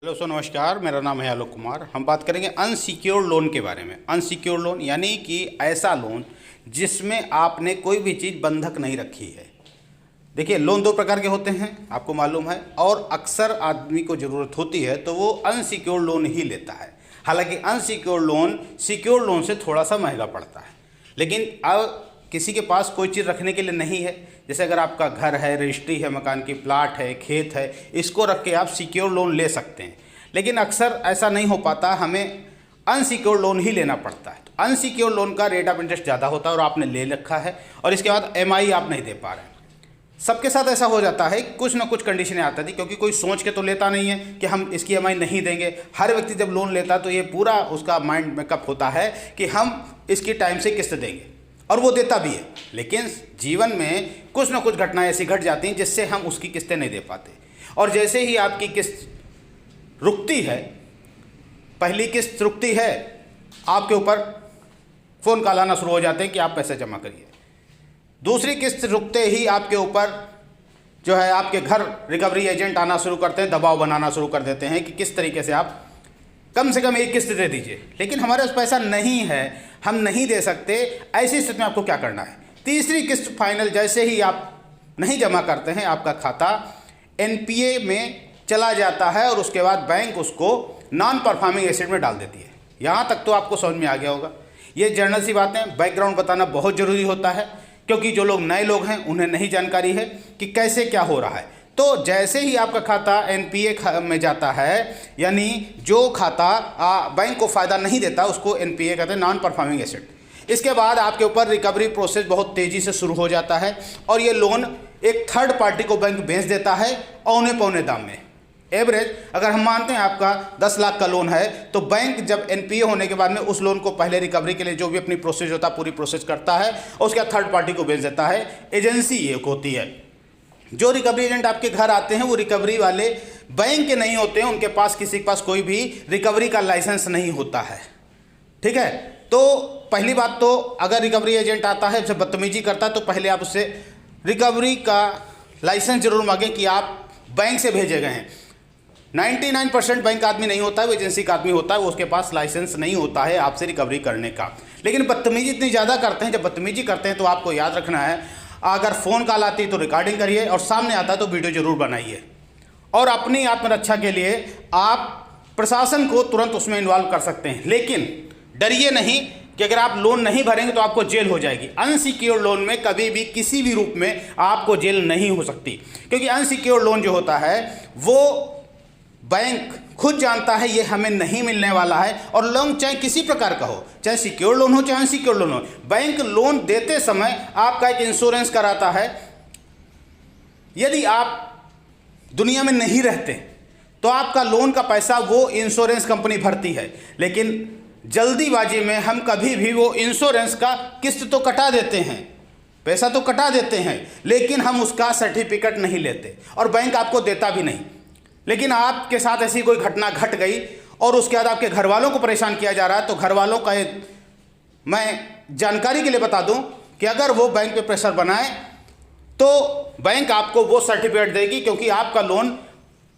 Hello सो नमस्कार, मेरा नाम है आलोक कुमार। हम बात करेंगे अनसिक्योर्ड लोन के बारे में। अनसिक्योर्ड लोन यानी कि ऐसा लोन जिसमें आपने कोई भी चीज़ बंधक नहीं रखी है। देखिए, लोन दो प्रकार के होते हैं, आपको मालूम है, और अक्सर आदमी को ज़रूरत होती है तो वो अनसिक्योर्ड लोन ही लेता है। हालांकि अनसिक्योर्ड लोन सिक्योर्ड लोन से थोड़ा सा महंगा पड़ता है, लेकिन अब किसी के पास कोई चीज़ रखने के लिए नहीं है, जैसे अगर आपका घर है, रजिस्ट्री है, मकान की प्लाट है, खेत है, इसको रख के आप सिक्योर लोन ले सकते हैं। लेकिन अक्सर ऐसा नहीं हो पाता, हमें अनसिक्योर्ड लोन ही लेना पड़ता है। तो अनसिक्योर्ड लोन का रेट ऑफ इंटरेस्ट ज़्यादा होता है और आपने ले रखा है और इसके बाद EMI आप नहीं दे पा रहे हैं। सबके साथ ऐसा हो जाता है, कुछ ना कुछ कंडीशनें आती थी, क्योंकि कोई सोच के तो लेता नहीं है कि हम इसकी EMI नहीं देंगे। हर व्यक्ति जब लोन लेता है तो ये पूरा उसका माइंड मेकअप होता है कि हम इसकी टाइम से किस्त देंगे, और वो देता भी है। लेकिन जीवन में कुछ ना कुछ घटनाएं ऐसी घट जाती हैं जिससे हम उसकी किस्तें नहीं दे पाते, और जैसे ही आपकी किस्त रुकती है, पहली किस्त रुकती है, आपके ऊपर फ़ोन कॉल आना शुरू हो जाते हैं कि आप पैसे जमा करिए। दूसरी किस्त रुकते ही आपके ऊपर जो है आपके घर रिकवरी एजेंट आना शुरू करते हैं, दबाव बनाना शुरू कर देते हैं कि किस तरीके से आप कम से कम एक किस्त दे दीजिए। लेकिन हमारे पास पैसा नहीं है, हम नहीं दे सकते। ऐसी स्थिति में आपको क्या करना है? तीसरी किस्त फाइनल जैसे ही आप नहीं जमा करते हैं, आपका खाता NPA में चला जाता है और उसके बाद बैंक उसको नॉन परफॉर्मिंग एसेट में डाल देती है। यहाँ तक तो आपको समझ में आ गया होगा। ये जनरल सी बातें, बैकग्राउंड बताना बहुत ज़रूरी होता है, क्योंकि जो लोग नए लोग हैं उन्हें नहीं जानकारी है कि कैसे क्या हो रहा है। तो जैसे ही आपका खाता NPA में जाता है, यानी जो खाता बैंक को फ़ायदा नहीं देता उसको NPA कहते हैं, नॉन परफॉर्मिंग एसेट। इसके बाद आपके ऊपर रिकवरी प्रोसेस बहुत तेज़ी से शुरू हो जाता है और ये लोन एक थर्ड पार्टी को बैंक बेच देता है औने पौने दाम में। एवरेज अगर हम मानते हैं आपका 10 लाख का लोन है, तो बैंक जब NPA होने के बाद में उस लोन को पहले रिकवरी के लिए जो भी अपनी प्रोसेस होता है पूरी प्रोसेस करता है और उसके बाद थर्ड पार्टी को बेच देता है। एजेंसी एक होती है। जो रिकवरी एजेंट आपके घर आते हैं वो रिकवरी वाले बैंक के नहीं होते हैं, उनके पास किसी के पास कोई भी रिकवरी का लाइसेंस नहीं होता है। ठीक है, तो पहली बात तो अगर रिकवरी एजेंट आता है, उससे बदतमीजी करता है, तो पहले आप उससे रिकवरी का लाइसेंस जरूर मांगें कि आप बैंक से भेजे गए हैं। 99% बैंक आदमी नहीं होता है, वो एजेंसी का आदमी होता है, वो उसके पास लाइसेंस नहीं होता है आपसे रिकवरी करने का। लेकिन बदतमीजी इतनी ज़्यादा करते हैं, जब बदतमीजी करते हैं तो आपको याद रखना है, अगर फ़ोन कॉल आती है तो रिकॉर्डिंग करिए और सामने आता है तो वीडियो जरूर बनाइए। और अपनी आत्मरक्षा के लिए आप प्रशासन को तुरंत उसमें इन्वॉल्व कर सकते हैं। लेकिन डरिए नहीं कि अगर आप लोन नहीं भरेंगे तो आपको जेल हो जाएगी। अनसिक्योर्ड लोन में कभी भी किसी भी रूप में आपको जेल नहीं हो सकती, क्योंकि अनसिक्योर्ड लोन जो होता है वो बैंक खुद जानता है ये हमें नहीं मिलने वाला है। और लोन चाहे किसी प्रकार का हो, चाहे सिक्योर लोन हो चाहे अनसिक्योर्ड लोन हो, बैंक लोन देते समय आपका एक इंश्योरेंस कराता है। यदि आप दुनिया में नहीं रहते तो आपका लोन का पैसा वो इंश्योरेंस कंपनी भरती है, लेकिन जल्दीबाजी में हम कभी भी वो इंश्योरेंस का किस्त तो कटा देते हैं, पैसा तो कटा देते हैं, लेकिन हम उसका सर्टिफिकेट नहीं लेते और बैंक आपको देता भी नहीं। लेकिन आपके साथ ऐसी कोई घटना घट गई और उसके बाद आपके घर वालों को परेशान किया जा रहा है, तो घर वालों का मैं जानकारी के लिए बता दूं कि अगर वो बैंक पे प्रेशर बनाए तो बैंक आपको वो सर्टिफिकेट देगी, क्योंकि आपका लोन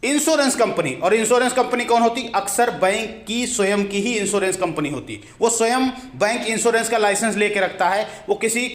इंश्योरेंस कंपनी, और इंश्योरेंस कंपनी कौन होती? अक्सर बैंक की स्वयं की ही इंश्योरेंस कंपनी होती। वो स्वयं बैंक इंश्योरेंस का लाइसेंस लेके रखता है, वो किसी